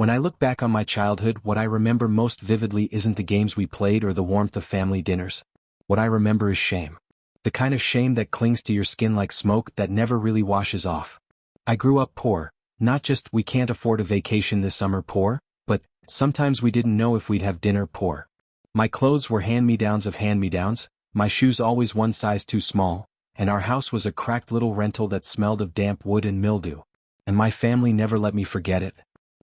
When I look back on my childhood, what I remember most vividly isn't the games we played or the warmth of family dinners. What I remember is shame. The kind of shame that clings to your skin like smoke that never really washes off. I grew up poor, not just we can't afford a vacation this summer poor, but sometimes we didn't know if we'd have dinner poor. My clothes were hand-me-downs of hand-me-downs, my shoes always one size too small, and our house was a cracked little rental that smelled of damp wood and mildew. And my family never let me forget it.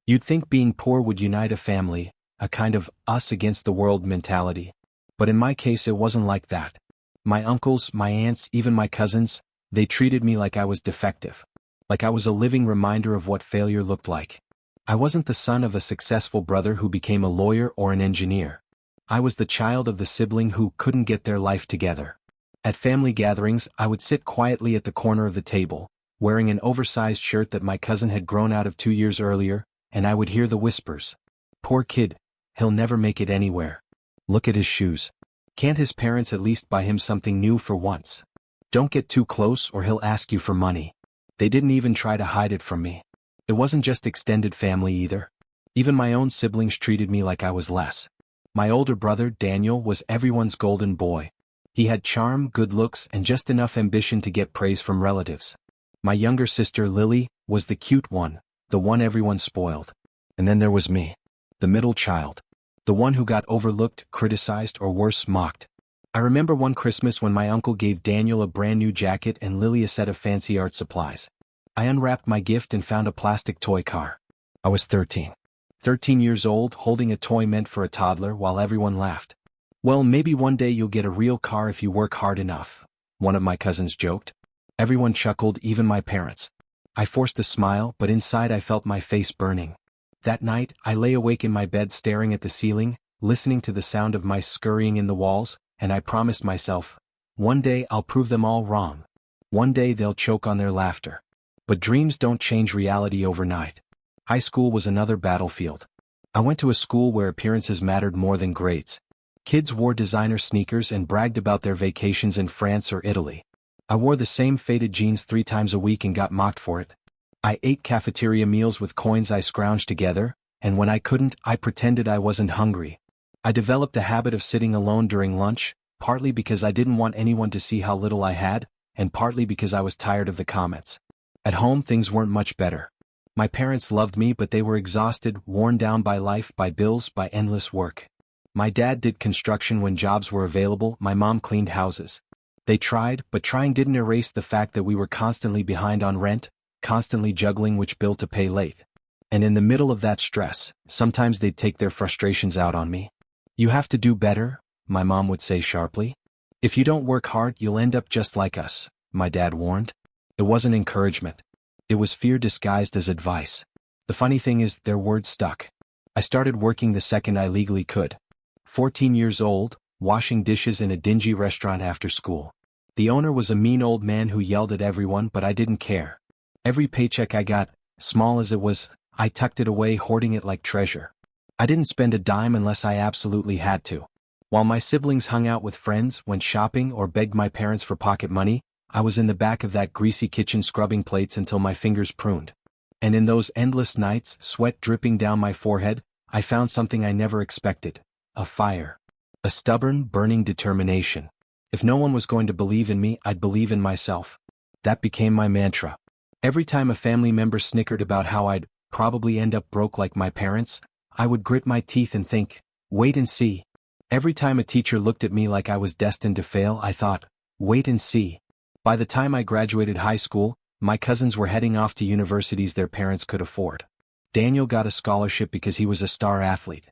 You'd think being poor would unite a family, a kind of us against the world mentality. But in my case it wasn't like that. My uncles, my aunts, even my cousins, they treated me like I was defective. Like I was a living reminder of what failure looked like. I wasn't the son of a successful brother who became a lawyer or an engineer. I was the child of the sibling who couldn't get their life together. At family gatherings, I would sit quietly at the corner of the table, wearing an oversized shirt that my cousin had grown out of 2 years earlier, and I would hear the whispers. Poor kid, he'll never make it anywhere. Look at his shoes. Can't his parents at least buy him something new for once? Don't get too close or he'll ask you for money. They didn't even try to hide it from me. It wasn't just extended family either. Even my own siblings treated me like I was less. My older brother, Daniel, was everyone's golden boy. He had charm, good looks, and just enough ambition to get praise from relatives. My younger sister, Lily, was the cute one, the one everyone spoiled. And then there was me, the middle child. The one who got overlooked, criticized, or worse, mocked. I remember one Christmas when my uncle gave Daniel a brand new jacket and Lily a set of fancy art supplies. I unwrapped my gift and found a plastic toy car. I was 13. 13 years old, holding a toy meant for a toddler while everyone laughed. Well, maybe one day you'll get a real car if you work hard enough, one of my cousins joked. Everyone chuckled, even my parents. I forced a smile, but inside I felt my face burning. That night, I lay awake in my bed staring at the ceiling, listening to the sound of mice scurrying in the walls, and I promised myself, one day I'll prove them all wrong. One day they'll choke on their laughter. But dreams don't change reality overnight. High school was another battlefield. I went to a school where appearances mattered more than grades. Kids wore designer sneakers and bragged about their vacations in France or Italy. I wore the same faded jeans 3 times a week and got mocked for it. I ate cafeteria meals with coins I scrounged together, and when I couldn't, I pretended I wasn't hungry. I developed a habit of sitting alone during lunch, partly because I didn't want anyone to see how little I had, and partly because I was tired of the comments. At home things weren't much better. My parents loved me, but they were exhausted, worn down by life, by bills, by endless work. My dad did construction when jobs were available, my mom cleaned houses. They tried, but trying didn't erase the fact that we were constantly behind on rent, constantly juggling which bill to pay late. And in the middle of that stress, sometimes they'd take their frustrations out on me. You have to do better, my mom would say sharply. If you don't work hard, you'll end up just like us, my dad warned. It wasn't encouragement. It was fear disguised as advice. The funny thing is, their words stuck. I started working the second I legally could. 14 years old, washing dishes in a dingy restaurant after school. The owner was a mean old man who yelled at everyone, but I didn't care. Every paycheck I got, small as it was, I tucked it away, hoarding it like treasure. I didn't spend a dime unless I absolutely had to. While my siblings hung out with friends, went shopping, or begged my parents for pocket money, I was in the back of that greasy kitchen scrubbing plates until my fingers pruned. And in those endless nights, sweat dripping down my forehead, I found something I never expected. A fire. A stubborn, burning determination. If no one was going to believe in me, I'd believe in myself. That became my mantra. Every time a family member snickered about how I'd probably end up broke like my parents, I would grit my teeth and think, wait and see. Every time a teacher looked at me like I was destined to fail, I thought, wait and see. By the time I graduated high school, my cousins were heading off to universities their parents could afford. Daniel got a scholarship because he was a star athlete.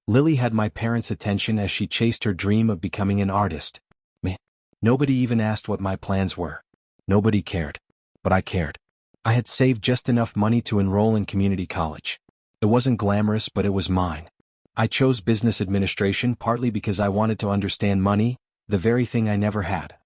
Lily had my parents' attention as she chased her dream of becoming an artist. Me. Nobody even asked what my plans were. Nobody cared. But I cared. I had saved just enough money to enroll in community college. It wasn't glamorous, but it was mine. I chose business administration partly because I wanted to understand money, the very thing I never had.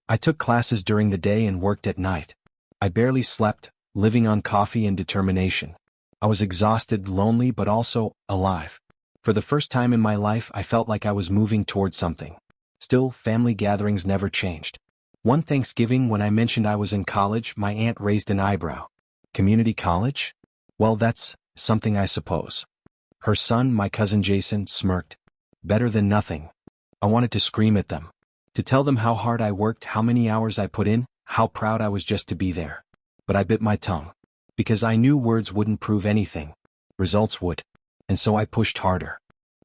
I took classes during the day and worked at night. I barely slept, living on coffee and determination. I was exhausted, lonely, but also alive. For the first time in my life, I felt like I was moving toward something. Still, family gatherings never changed. One Thanksgiving, when I mentioned I was in college, my aunt raised an eyebrow. Community college? Well, that's something, I suppose. Her son, my cousin Jason, smirked. Better than nothing. I wanted to scream at them. To tell them how hard I worked, how many hours I put in, how proud I was just to be there. But I bit my tongue. Because I knew words wouldn't prove anything. Results would. And so I pushed harder.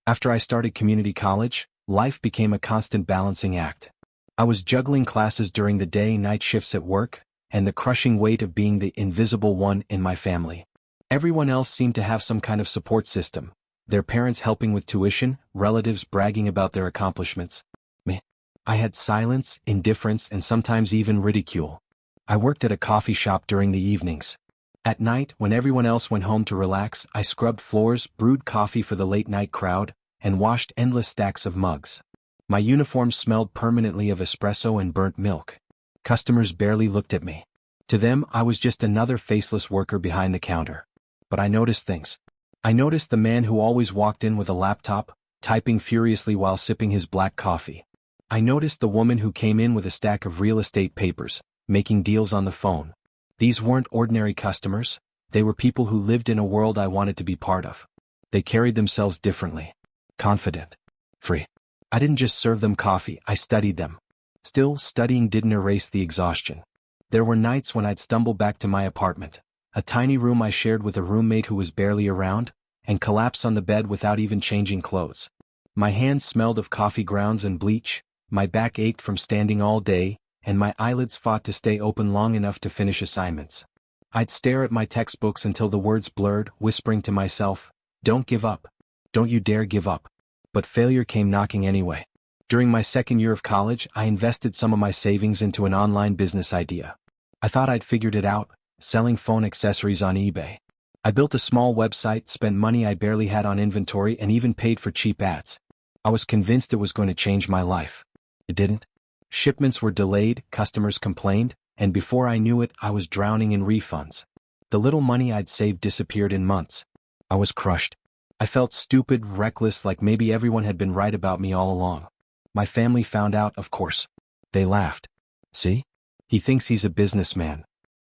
After I started community college, life became a constant balancing act. I was juggling classes during the day, night shifts at work, and the crushing weight of being the invisible one in my family. Everyone else seemed to have some kind of support system. Their parents helping with tuition, relatives bragging about their accomplishments. Me. I had silence, indifference, and sometimes even ridicule. I worked at a coffee shop during the evenings. At night, when everyone else went home to relax, I scrubbed floors, brewed coffee for the late-night crowd, and washed endless stacks of mugs. My uniform smelled permanently of espresso and burnt milk. Customers barely looked at me. To them, I was just another faceless worker behind the counter. But I noticed things. I noticed the man who always walked in with a laptop, typing furiously while sipping his black coffee. I noticed the woman who came in with a stack of real estate papers, making deals on the phone. These weren't ordinary customers, they were people who lived in a world I wanted to be part of. They carried themselves differently. Confident. Free. I didn't just serve them coffee, I studied them. Still, studying didn't erase the exhaustion. There were nights when I'd stumble back to my apartment, a tiny room I shared with a roommate who was barely around, and collapse on the bed without even changing clothes. My hands smelled of coffee grounds and bleach, my back ached from standing all day, and my eyelids fought to stay open long enough to finish assignments. I'd stare at my textbooks until the words blurred, whispering to myself, "Don't give up. Don't you dare give up." But failure came knocking anyway. During my second year of college, I invested some of my savings into an online business idea. I thought I'd figured it out, selling phone accessories on eBay. I built a small website, spent money I barely had on inventory, and even paid for cheap ads. I was convinced it was going to change my life. It didn't. Shipments were delayed, customers complained, and before I knew it, I was drowning in refunds. The little money I'd saved disappeared in months. I was crushed. I felt stupid, reckless, like maybe everyone had been right about me all along. My family found out, of course. They laughed. See? He thinks he's a businessman.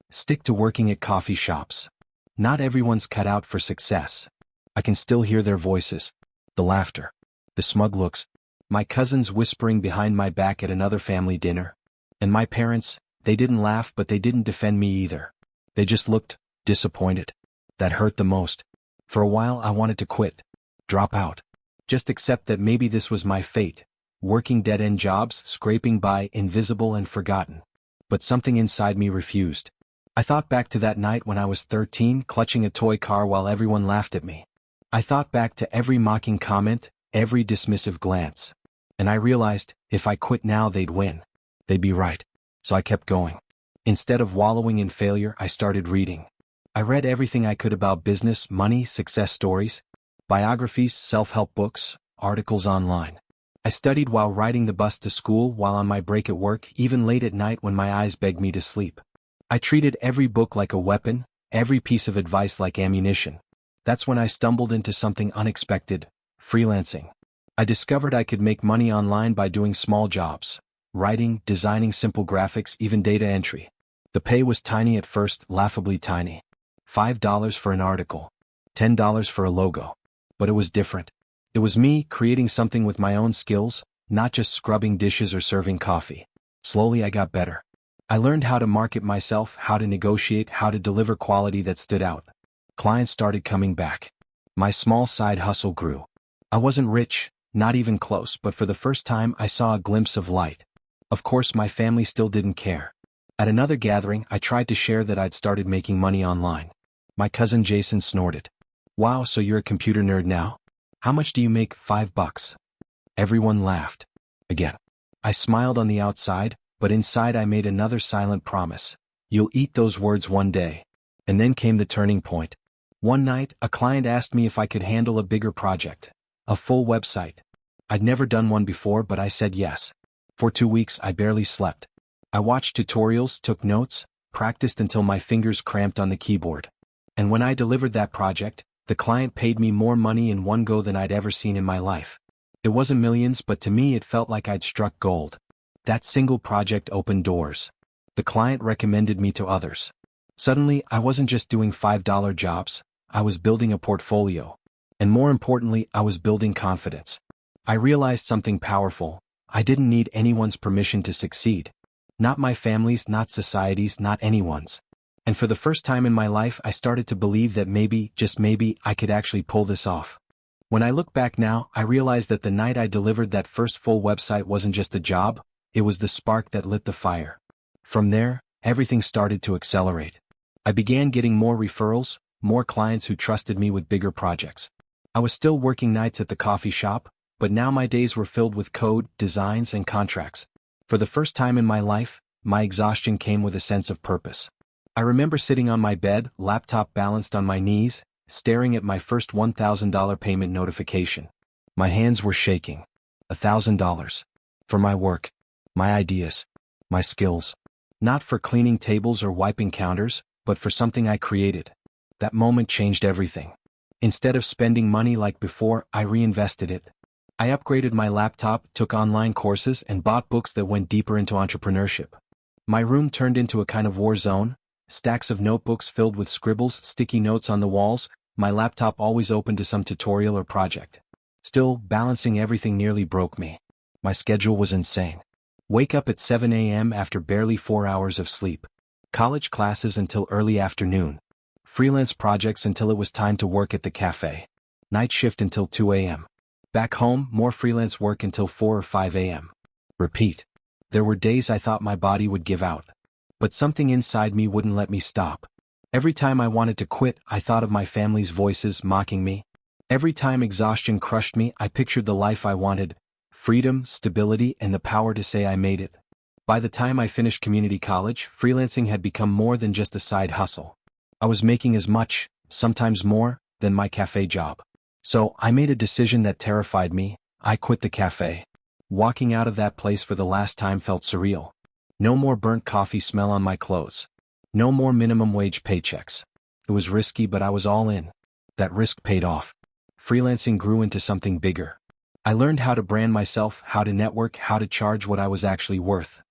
Stick to working at coffee shops. Not everyone's cut out for success. I can still hear their voices. The laughter. The smug looks. My cousins whispering behind my back at another family dinner. And my parents, they didn't laugh, but they didn't defend me either. They just looked disappointed. That hurt the most. For a while I wanted to quit. Drop out. Just accept that maybe this was my fate. Working dead-end jobs, scraping by, invisible and forgotten. But something inside me refused. I thought back to that night when I was 13, clutching a toy car while everyone laughed at me. I thought back to every mocking comment, every dismissive glance. And I realized, if I quit now they'd win. They'd be right. So I kept going. Instead of wallowing in failure, I started reading. I read everything I could about business, money, success stories, biographies, self-help books, articles online. I studied while riding the bus to school, while on my break at work, even late at night when my eyes begged me to sleep. I treated every book like a weapon, every piece of advice like ammunition. That's when I stumbled into something unexpected: freelancing. I discovered I could make money online by doing small jobs, writing, designing simple graphics, even data entry. The pay was tiny at first, laughably tiny. $5 for an article. $10 for a logo. But it was different. It was me creating something with my own skills, not just scrubbing dishes or serving coffee. Slowly I got better. I learned how to market myself, how to negotiate, how to deliver quality that stood out. Clients started coming back. My small side hustle grew. I wasn't rich, not even close, but for the first time I saw a glimpse of light. Of course, my family still didn't care. At another gathering, I tried to share that I'd started making money online. My cousin Jason snorted. "Wow, so you're a computer nerd now? How much do you make?" $5. Everyone laughed. Again. I smiled on the outside, but inside I made another silent promise. You'll eat those words one day. And then came the turning point. One night, a client asked me if I could handle a bigger project. A full website. I'd never done one before, but I said yes. For 2 weeks I barely slept. I watched tutorials, took notes, practiced until my fingers cramped on the keyboard. And when I delivered that project, the client paid me more money in one go than I'd ever seen in my life. It wasn't millions, but to me it felt like I'd struck gold. That single project opened doors. The client recommended me to others. Suddenly, I wasn't just doing $5 jobs, I was building a portfolio. And more importantly, I was building confidence. I realized something powerful. I didn't need anyone's permission to succeed. Not my family's, not society's, not anyone's. And for the first time in my life, I started to believe that maybe, just maybe, I could actually pull this off. When I look back now, I realize that the night I delivered that first full website wasn't just a job, it was the spark that lit the fire. From there, everything started to accelerate. I began getting more referrals, more clients who trusted me with bigger projects. I was still working nights at the coffee shop, but now my days were filled with code, designs, and contracts. For the first time in my life, my exhaustion came with a sense of purpose. I remember sitting on my bed, laptop balanced on my knees, staring at my first $1,000 payment notification. My hands were shaking. $1,000. For my work, my ideas, my skills. Not for cleaning tables or wiping counters, but for something I created. That moment changed everything. Instead of spending money like before, I reinvested it. I upgraded my laptop, took online courses, and bought books that went deeper into entrepreneurship. My room turned into a kind of war zone, stacks of notebooks filled with scribbles, sticky notes on the walls, my laptop always open to some tutorial or project. Still, balancing everything nearly broke me. My schedule was insane. Wake up at 7 a.m. after barely 4 hours of sleep. College classes until early afternoon. Freelance projects until it was time to work at the cafe. Night shift until 2 a.m. Back home, more freelance work until 4 or 5 a.m. Repeat. There were days I thought my body would give out. But something inside me wouldn't let me stop. Every time I wanted to quit, I thought of my family's voices mocking me. Every time exhaustion crushed me, I pictured the life I wanted. Freedom, stability, and the power to say I made it. By the time I finished community college, freelancing had become more than just a side hustle. I was making as much, sometimes more, than my cafe job. So, I made a decision that terrified me. I quit the cafe. Walking out of that place for the last time felt surreal. No more burnt coffee smell on my clothes. No more minimum wage paychecks. It was risky, but I was all in. That risk paid off. Freelancing grew into something bigger. I learned how to brand myself, how to network, how to charge what I was actually worth.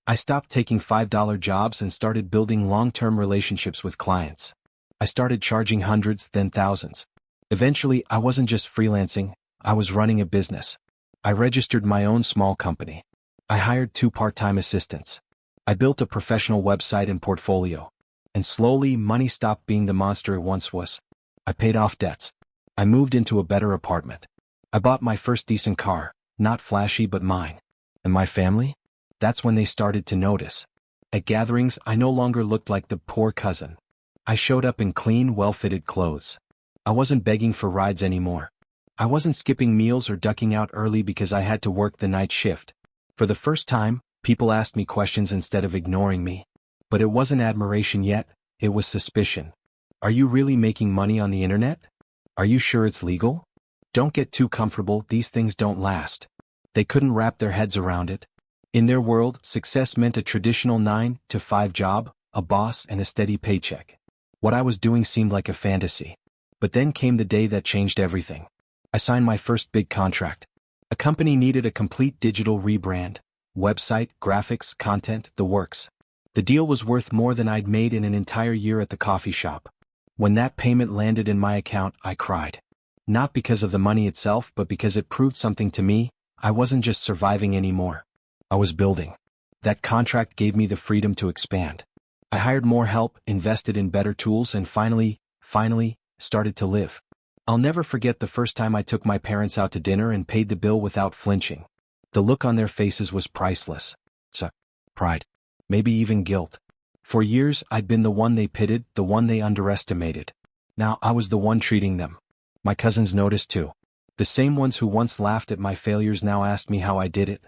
I stopped taking $5 jobs and started building long-term relationships with clients. I started charging hundreds, then thousands. Eventually, I wasn't just freelancing, I was running a business. I registered my own small company. I hired 2 part-time assistants. I built a professional website and portfolio. And slowly, money stopped being the monster it once was. I paid off debts. I moved into a better apartment. I bought my first decent car, not flashy but mine. And my family? That's when they started to notice. At gatherings, I no longer looked like the poor cousin. I showed up in clean, well-fitted clothes. I wasn't begging for rides anymore. I wasn't skipping meals or ducking out early because I had to work the night shift. For the first time, people asked me questions instead of ignoring me. But it wasn't admiration yet, it was suspicion. Are you really making money on the internet? Are you sure it's legal? Don't get too comfortable, these things don't last. They couldn't wrap their heads around it. In their world, success meant a traditional 9-to-5 job, a boss, and a steady paycheck. What I was doing seemed like a fantasy. But then came the day that changed everything. I signed my first big contract. A company needed a complete digital rebrand. Website, graphics, content, the works. The deal was worth more than I'd made in an entire year at the coffee shop. When that payment landed in my account, I cried. Not because of the money itself, but because it proved something to me. I wasn't just surviving anymore. I was building. That contract gave me the freedom to expand. I hired more help, invested in better tools, and finally, started to live. I'll never forget the first time I took my parents out to dinner and paid the bill without flinching. The look on their faces was priceless. Pride. Maybe even guilt. For years, I'd been the one they pitied, the one they underestimated. Now I was the one treating them. My cousins noticed too. The same ones who once laughed at my failures now asked me how I did it.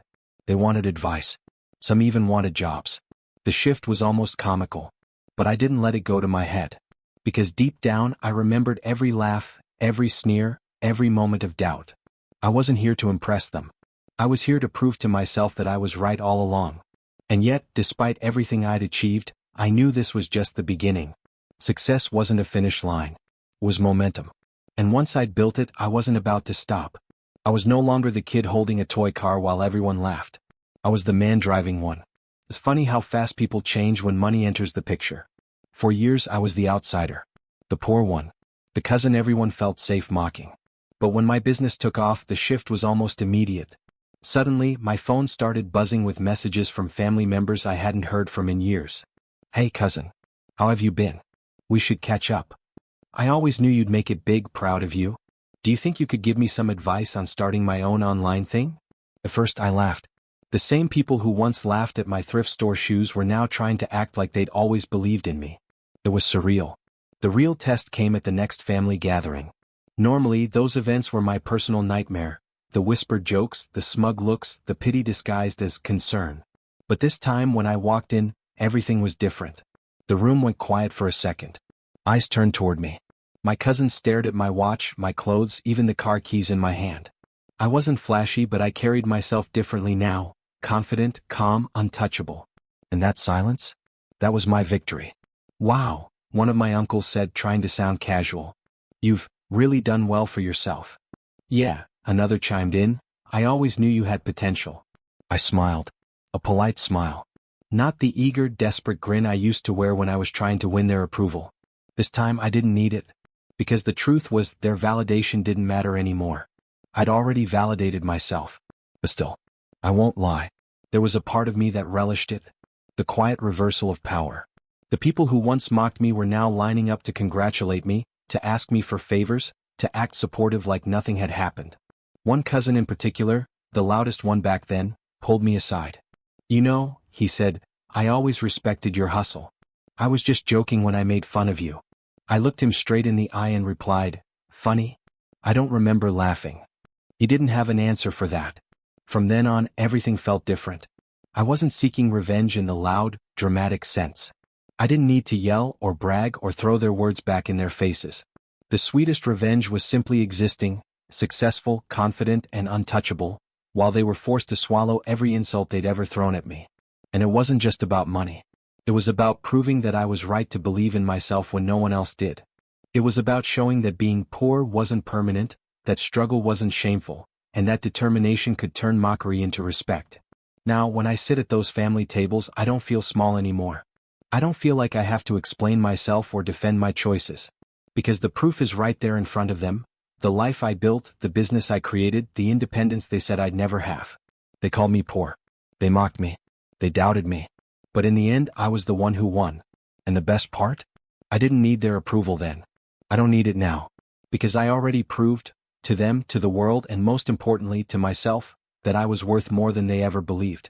They wanted advice. Some even wanted jobs. The shift was almost comical. But I didn't let it go to my head. Because deep down, I remembered every laugh, every sneer, every moment of doubt. I wasn't here to impress them. I was here to prove to myself that I was right all along. And yet, despite everything I'd achieved, I knew this was just the beginning. Success wasn't a finish line. It was momentum. And once I'd built it, I wasn't about to stop. I was no longer the kid holding a toy car while everyone laughed. I was the man driving one. It's funny how fast people change when money enters the picture. For years I was the outsider. The poor one. The cousin everyone felt safe mocking. But when my business took off, the shift was almost immediate. Suddenly, my phone started buzzing with messages from family members I hadn't heard from in years. "Hey cousin. How have you been? We should catch up. I always knew you'd make it big, proud of you. Do you think you could give me some advice on starting my own online thing?" At first I laughed. The same people who once laughed at my thrift store shoes were now trying to act like they'd always believed in me. It was surreal. The real test came at the next family gathering. Normally, those events were my personal nightmare. The whispered jokes, the smug looks, the pity disguised as concern. But this time when I walked in, everything was different. The room went quiet for a second. Eyes turned toward me. My cousin stared at my watch, my clothes, even the car keys in my hand. I wasn't flashy, but I carried myself differently now, confident, calm, untouchable. And that silence? That was my victory. "Wow," one of my uncles said, trying to sound casual. "You've really done well for yourself." "Yeah," another chimed in, "I always knew you had potential." I smiled. A polite smile. Not the eager, desperate grin I used to wear when I was trying to win their approval. This time I didn't need it. Because the truth was, their validation didn't matter anymore. I'd already validated myself. But still, I won't lie. There was a part of me that relished it. The quiet reversal of power. The people who once mocked me were now lining up to congratulate me, to ask me for favors, to act supportive like nothing had happened. One cousin in particular, the loudest one back then, pulled me aside. "You know," he said, "I always respected your hustle. I was just joking when I made fun of you." I looked him straight in the eye and replied, "Funny? I don't remember laughing." He didn't have an answer for that. From then on, everything felt different. I wasn't seeking revenge in the loud, dramatic sense. I didn't need to yell or brag or throw their words back in their faces. The sweetest revenge was simply existing, successful, confident, and untouchable, while they were forced to swallow every insult they'd ever thrown at me. And it wasn't just about money. It was about proving that I was right to believe in myself when no one else did. It was about showing that being poor wasn't permanent, that struggle wasn't shameful, and that determination could turn mockery into respect. Now, when I sit at those family tables, I don't feel small anymore. I don't feel like I have to explain myself or defend my choices. Because the proof is right there in front of them. The life I built, the business I created, the independence they said I'd never have. They called me poor. They mocked me. They doubted me. But in the end, I was the one who won. And the best part? I didn't need their approval then. I don't need it now. Because I already proved, to them, to the world, and most importantly, to myself, that I was worth more than they ever believed.